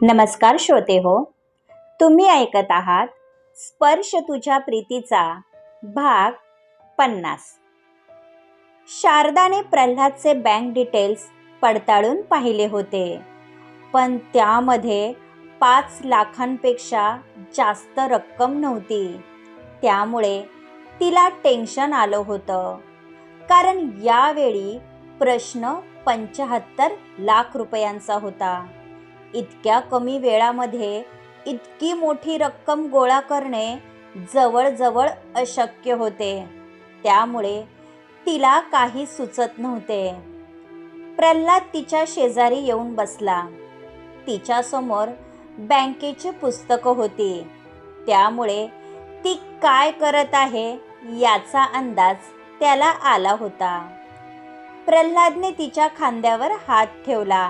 नमस्कार श्रोते हो, तुम्ही ऐकत आहात स्पर्श तुझ्या प्रीतीचा भाग 50. शारदाने प्रल्हादचे बँक डिटेल्स पडताळून पाहिले होते, पण त्यामध्ये 5 लाखांपेक्षा जास्त रक्कम नव्हती. त्यामुळे तिला टेन्शन आलं होतं, कारण यावेळी प्रश्न 75 लाख रुपयांचा होता. इतक्या कमी वेळामध्ये इतकी मोठी रक्कम गोळा करणे जवळजवळ अशक्य होते. त्यामुळे तिला काही सुचत नव्हते. प्रल्हाद तिच्या शेजारी येऊन बसला. तिच्यासमोर बँकेची पुस्तकं होती, त्यामुळे ती काय करत आहे याचा अंदाज त्याला आला होता. प्रल्हादने तिच्या खांद्यावर हात ठेवला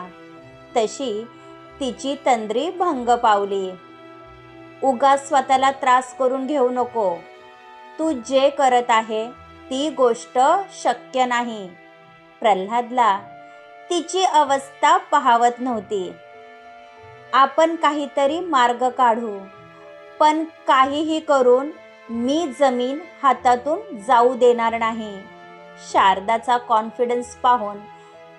तशी तिची तंद्री भंग पावली. उगाच स्वतःला त्रास करून घेऊ नको. तू जे करत आहे ती गोष्ट शक्य नाही. प्रल्हादला तिची अवस्था पाहवत नव्हती. आपण काहीतरी मार्ग काढू, पण काहीही करून मी जमीन हातातून जाऊ देणार नाही. शारदाचा कॉन्फिडन्स पाहून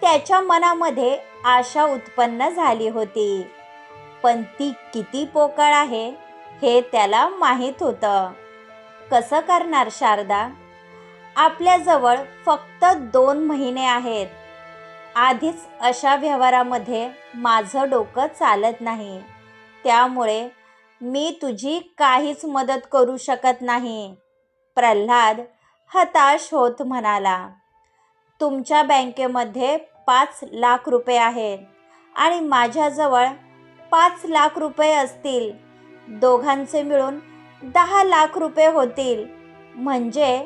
त्याच्या मनामध्ये आशा उत्पन्न झाली होती, पण ती किती पोकळ आहे हे त्याला माहीत होतं. कसं करणार शारदा? आपल्याजवळ फक्त 2 महिने आहेत. आधीच अशा व्यवहारामध्ये माझं डोकं चालत नाही, त्यामुळे मी तुझी काहीच मदत करू शकत नाही. प्रल्हाद हताश होत म्हणाला. तुमच्या बँकेमध्ये 5 लाख रुपये आहेत आणि माझ्याजवळ 5 लाख रुपये असतील. दोघांचे मिळून 10 लाख रुपये होतील. म्हणजे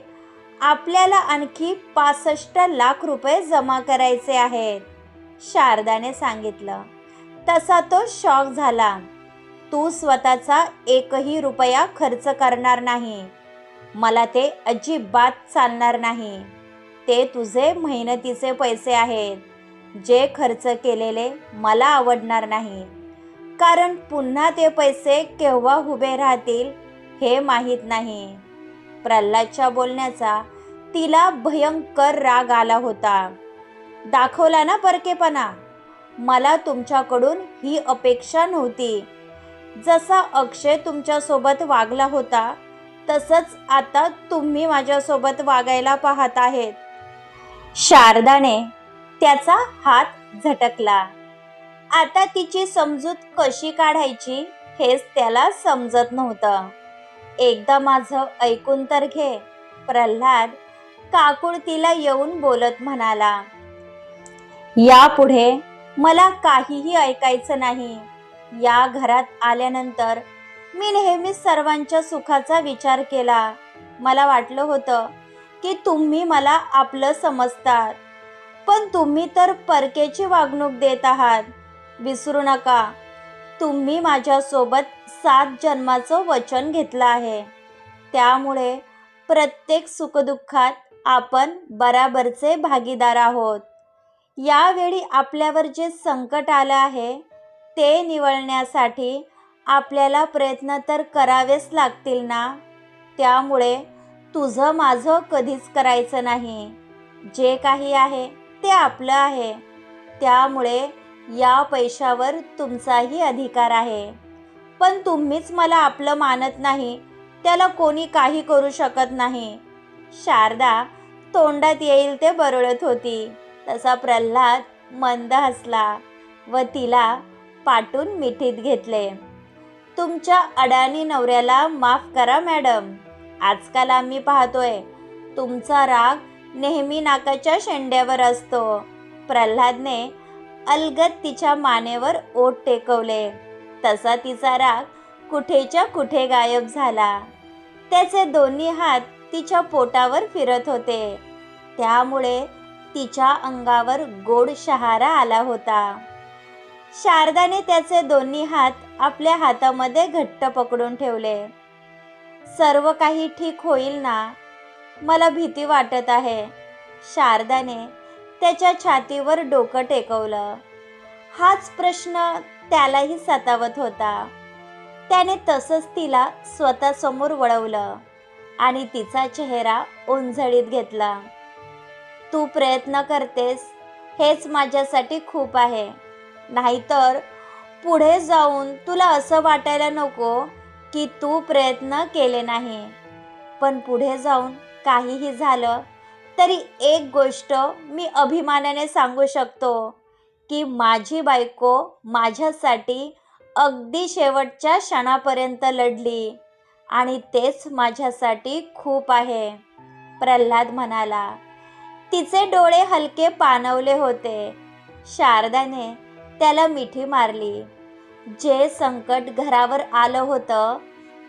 आपल्याला आणखी 65 लाख रुपये जमा करायचे आहेत, शारदाने सांगितलं. तसा तो शॉक झाला. तू स्वतःचा एकही रुपया खर्च करणार नाही. मला ते अजिबात चालणार नाही. ते तुझे मेहनतीचे पैसे आहेत. जे खर्च केलेले मला आवडणार नाही, कारण पुन्हा ते पैसे केव्हा उभे राहतील हे माहीत नाही. प्रल्हादच्या बोलण्याचा तिला भयंकर राग आला होता. दाखवला ना परकेपणा. मला तुमच्याकडून ही अपेक्षा नव्हती. जसा अक्षय तुमच्यासोबत वागला होता तसंच आता तुम्ही माझ्यासोबत वागायला पाहत आहेत. शारदाने त्याचा हात झटकला. आता तिची समजूत कशी काढायची हेच त्याला समजत नव्हतं. एकदा माझं ऐकून तर घे, प्रल्हाद काकुळतीला येऊन बोलत म्हणाला. यापुढे मला काहीही ऐकायचं नाही. या घरात आल्यानंतर मी नेहमी सर्वांच्या सुखाचा विचार केला. मला वाटलं होतं की तुम्ही मला आपलं समजतात, पण तुम्ही तर परकेची वागणूक देत आहात. विसरू नका, तुम्ही माझ्यासोबत 7 जन्माचं वचन घेतलं आहे. त्यामुळे प्रत्येक सुखदुःखात आपण बराबरचे भागीदार आहोत. यावेळी आपल्यावर जे संकट आलं आहे ते निवळण्यासाठी आपल्याला प्रयत्न तर करावेच लागतील ना. त्यामुळे तुझं माझं कधीच करायचं नाही. जे काही आहे ते आपलं आहे. त्यामुळे या पैशावर तुमचाही अधिकार आहे. पण तुम्हीच मला आपलं मानत नाही, त्याला कोणी काही करू शकत नाही. शारदा तोंडात येईल ते बरळत होती. तसा प्रल्हाद मंद हसला व तिला पाठून मिठीत घेतले. तुमच्या अडाणी नवऱ्याला माफ करा मॅडम. आजकाल आम्ही पाहतोय तुमचा राग नेहमी नाकाच्या शेंड्यावर असतो. प्रल्हादने अलगद तिच्या मानेवर ओठ टेकवले. तसा तिचा राग कुठेच्या कुठे गायब झाला. त्याचे दोन्ही हात तिच्या पोटावर फिरत होते, त्यामुळे तिच्या अंगावर गोड शहारा आला होता. शारदाने त्याचे दोन्ही हात आपल्या हातामध्ये घट्ट पकडून ठेवले. सर्व काही ठीक होईल ना? मला भीती वाटत आहे. शारदाने त्याच्या छातीवर डोकं टेकवलं. हाच प्रश्न त्यालाही सतावत होता. त्याने तसंच तिला स्वतःसमोर वळवलं आणि तिचा चेहरा ओंजळीत घेतला. तू प्रयत्न करतेस हेच माझ्यासाठी खूप आहे. नाहीतर पुढे जाऊन तुला असं वाटायला नको की तू प्रयत्न केले नाही. पण पुढे जाऊन काहीही झालं तरी एक गोष्ट मी अभिमानाने सांगू शकतो की माझी बायको माझ्यासाठी अगदी शेवटच्या क्षणापर्यंत लढली आणि तेच माझ्यासाठी खूप आहे, प्रल्हाद म्हणाला. तिचे डोळे हलके पाणवले होते. शारदाने त्याला मिठी मारली. जे संकट घरावर आलं होतं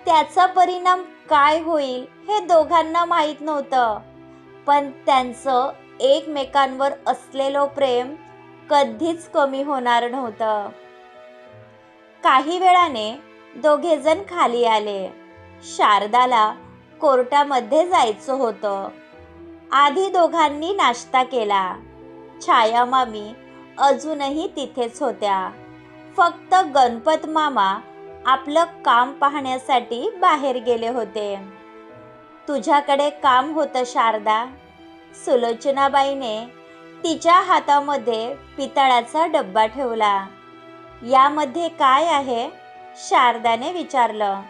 त्याचा परिणाम काय होईल हे दोघांना माहीत नव्हतं, पण त्यांचं एकमेकांवर असलेलं प्रेम कधीच कमी होणार नव्हतं. काही वेळाने दोघेजण खाली आले. शारदाला कोर्टामध्ये जायचं होतं. आधी दोघांनी नाश्ता केला. छाया मामी अजूनही तिथेच होत्या. फक्त गणपत मामा आपलं काम पाहण्यासाठी बाहेर गेले होते. तुझ्याकडे काम होतं शारदा. सुलोचनाबाईने तिच्या हातामध्ये पितळाचा डब्बा ठेवला. यामध्ये काय आहे? शारदाने विचारलं.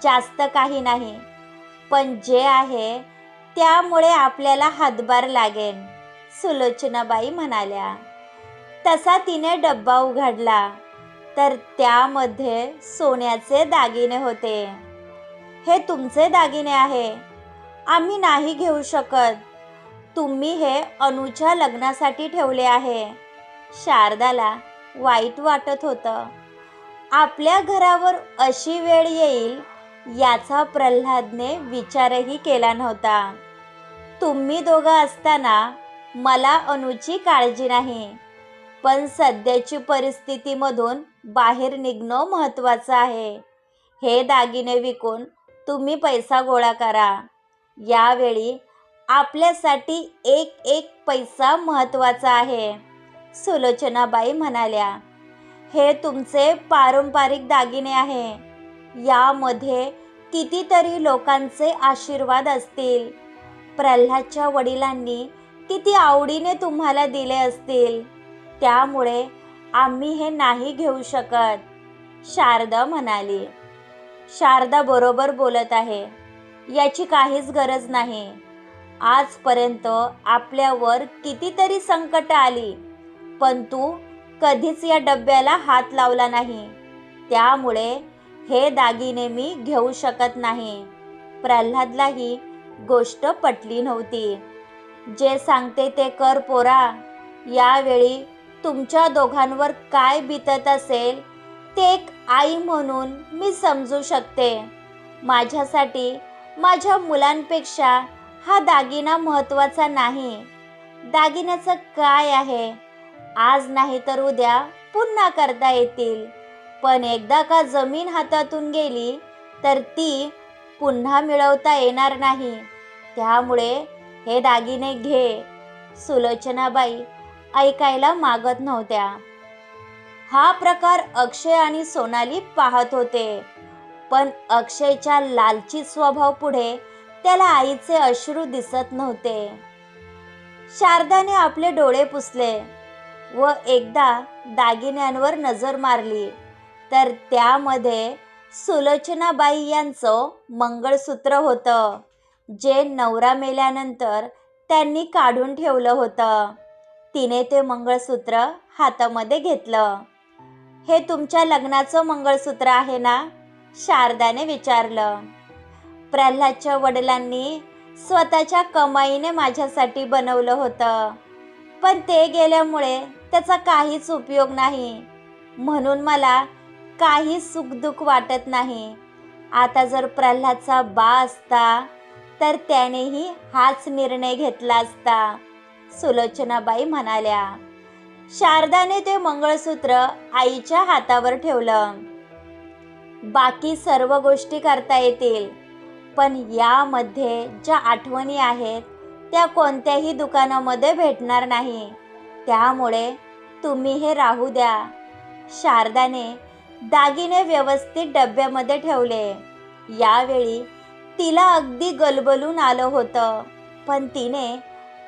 जास्त काही नाही, पण जे आहे त्यामुळे आपल्याला हातभार लागेल, सुलोचनाबाई म्हणाल्या. तसा तिने डब्बा उघडला तर त्यामध्ये सोन्याचे दागिने होते. हे तुमचे दागिने आहे, आम्ही नाही घेऊ शकत. तुम्ही हे अनुच्या लग्नासाठी ठेवले आहे. शारदाला वाईट वाटत होतं. आपल्या घरावर अशी वेळ येईल याचा प्रल्हादने विचारही केला नव्हता. तुम्ही दोघं असताना मला अनुची काळजी नाही, पण सध्याची परिस्थितीमधून बाहेर निघणं महत्त्वाचं आहे. हे दागिने विकून तुम्ही पैसा गोळा करा. यावेळी आपल्यासाठी एक एक पैसा महत्त्वाचा आहे, सुलोचनाबाई म्हणाल्या. हे तुमचे पारंपरिक दागिने आहे. यामध्ये कितीतरी लोकांचे आशीर्वाद असतील. प्रल्हादच्या वडिलांनी किती आवडीने तुम्हाला दिले असतील. त्यामुळे आम्ही हे नाही घेऊ शकत, शारदा म्हणाली. शारदा बरोबर बोलत आहे. याची काहीच गरज नाही. आजपर्यंत आपल्यावर कितीतरी संकट आली, पण तू कधीच या डब्याला हात लावला नाही. त्यामुळे हे दागिने मी घेऊ शकत नाही. प्रल्हादला ही गोष्ट पटली नव्हती. जे सांगते ते कर पोरा. यावेळी तुमच्या दोघांवर काय बितत असेल ते एक आई म्हणून मी समजू शकते. माझ्यासाठी माझ्या मुलांपेक्षा हा दागिना महत्त्वाचा नाही. दागिन्याचं काय आहे? आज नाही तर उद्या पुन्हा करता येतील, पण एकदा का जमीन हातातून गेली तर ती पुन्हा मिळवता येणार नाही. त्यामुळे हे दागिने घे. सुलोचनाबाई ऐकायला मागत नव्हत्या. हा प्रकार अक्षय आणि सोनाली पाहत होते, पण अक्षयच्या लालची स्वभाव पुढे त्याला आईचे अश्रू दिसत नव्हते. शारदाने आपले डोळे पुसले व एकदा दागिन्यांवर नजर मारली तर त्यामध्ये सुलोचनाबाई यांचं मंगळसूत्र होतं, जे नवरा मेल्यानंतर त्यांनी काढून ठेवलं होतं. तिने ते मंगळसूत्र हातामध्ये घेतलं. हे तुमच्या लग्नाचं मंगळसूत्र आहे ना? शारदाने विचारलं. प्रल्हादच्या वडिलांनी स्वतःच्या कमाईने माझ्यासाठी बनवलं होतं, पण ते गेल्यामुळे त्याचा काहीच उपयोग नाही. म्हणून मला काही सुखदुःख वाटत नाही. आता जर प्रल्हादचा बा असता तर त्यानेही हाच निर्णय घेतला असता, सुलोचनाबाई म्हणाल्या. शारदाने ते मंगळसूत्र आईच्या हातावर ठेवलं. बाकी सर्व गोष्टी करता येतील, पण यामध्ये ज्या आठवणी आहेत त्या कोणत्याही दुकानामध्ये भेटणार नाही. त्यामुळे तुम्ही हे राहू द्या. शारदाने दागिने व्यवस्थित डब्यामध्ये ठेवले. यावेळी तिला अगदी गलबलून आलं होतं, पण तिने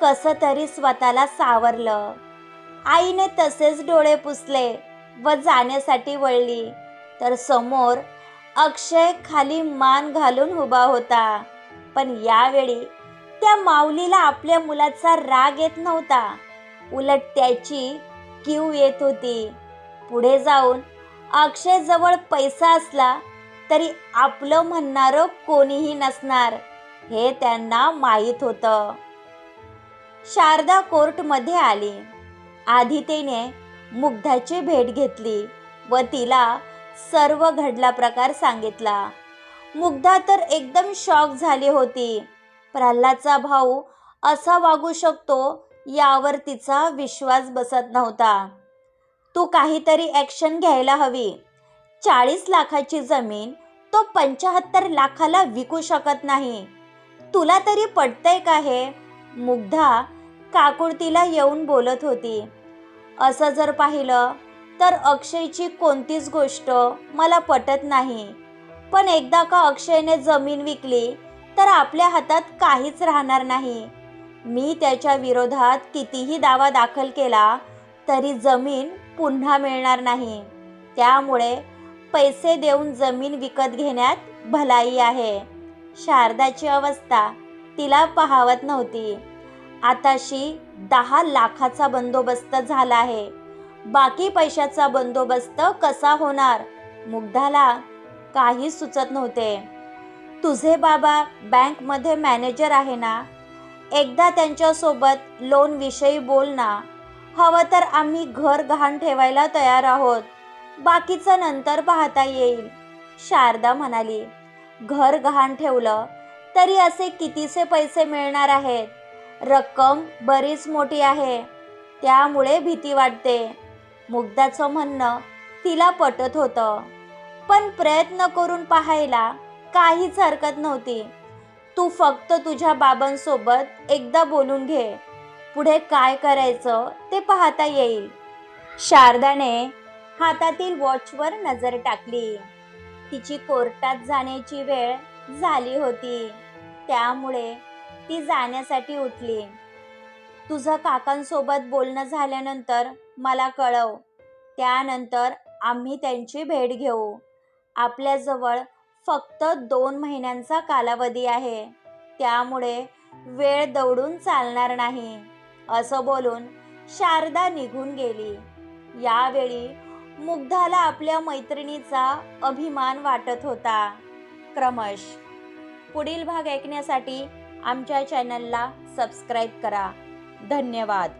कसं तरी स्वतःला सावरलं. आईने तसेच डोळे पुसले व जाण्यासाठी वळली, तर समोर अक्षय खाली मान घालून उभा होता. पण यावेळी त्या माऊलीला आपल्या मुलाचा राग येत नव्हता, उलट त्याची कीव येत होती. पुढे जाऊन अक्षयजवळ पैसा असला तरी आपलं म्हणणारं कोणीही नसणार हे त्यांना माहीत होतं. शारदा कोर्टमध्ये आली. आधी तिने मुग्धाची भेट घेतली व तिला सर्व घडला प्रकार सांगितला. मुग्धा तर एकदम शॉक झाली होती. प्रल्हादचा भाऊ असा वागू शकतो यावर तिचा विश्वास बसत नव्हता. तू काहीतरी ॲक्शन घ्यायला हवी. 40 लाखाची जमीन तो 75 लाखाला विकू शकत नाही. तुला तरी पटतंय का हे? मुग्धा काकुळतीला येऊन बोलत होती. असं जर पाहिलं तर अक्षयची कोणतीच गोष्ट मला पटत नाही. पण एकदा का अक्षयने जमीन विकली तर आपल्या हातात काहीच राहणार नाही. मी त्याच्या विरोधात कितीही दावा दाखल केला तरी जमीन पुन्हा मिळणार नाही. त्यामुळे पैसे देऊन जमीन विकत घेण्यात भलाई आहे. शारदाची अवस्था तिला पाहावत नव्हती. आताशी 10 लाखाचा बंदोबस्त झाला आहे. बाकी पैशाचा बंदोबस्त कसा होणार? मुग्धाला काही सुचत नव्हते. तुझे बाबा बँकमध्ये मॅनेजर आहे ना, एकदा त्यांच्यासोबत लोनविषयी बोल ना. हवं तर आम्ही घर गहाण ठेवायला तयार आहोत. बाकीचं नंतर पाहता येईल. शारदा म्हणाली. घर गहाण ठेवलं तरी असे कितीसे पैसे मिळणार आहेत? रक्कम बरीच मोठी आहे. त्यामुळे भीती वाटते. मुग्धाचं म्हणणं तिला पटत होतं, पण प्रयत्न करून पाहायला काहीच हरकत नव्हती. तू फक्त तुझ्या बाबांसोबत एकदा बोलून घे. पुढे काय करायचं ते पाहता येईल. शारदाने हातातील वॉचवर नजर टाकली. तिची कोर्टात जाण्याची वेळ झाली होती. त्यामुळे ती जाण्यासाठी उठली. तुझं काकांसोबत बोलणं झाल्यानंतर मला कळव. त्यानंतर आम्ही त्यांची भेट घेऊ. आपल्याजवळ फक्त 2 महिन्यांचा कालावधी आहे. त्यामुळे वेळ दौडून चालणार नाही. असं बोलून शारदा निघून गेली. यावेळी मुग्धाला आपल्या मैत्रिणीचा अभिमान वाटत होता. क्रमश पुढील भाग ऐकण्यासाठी आमच्या चॅनलला सबस्क्राईब करा. धन्यवाद.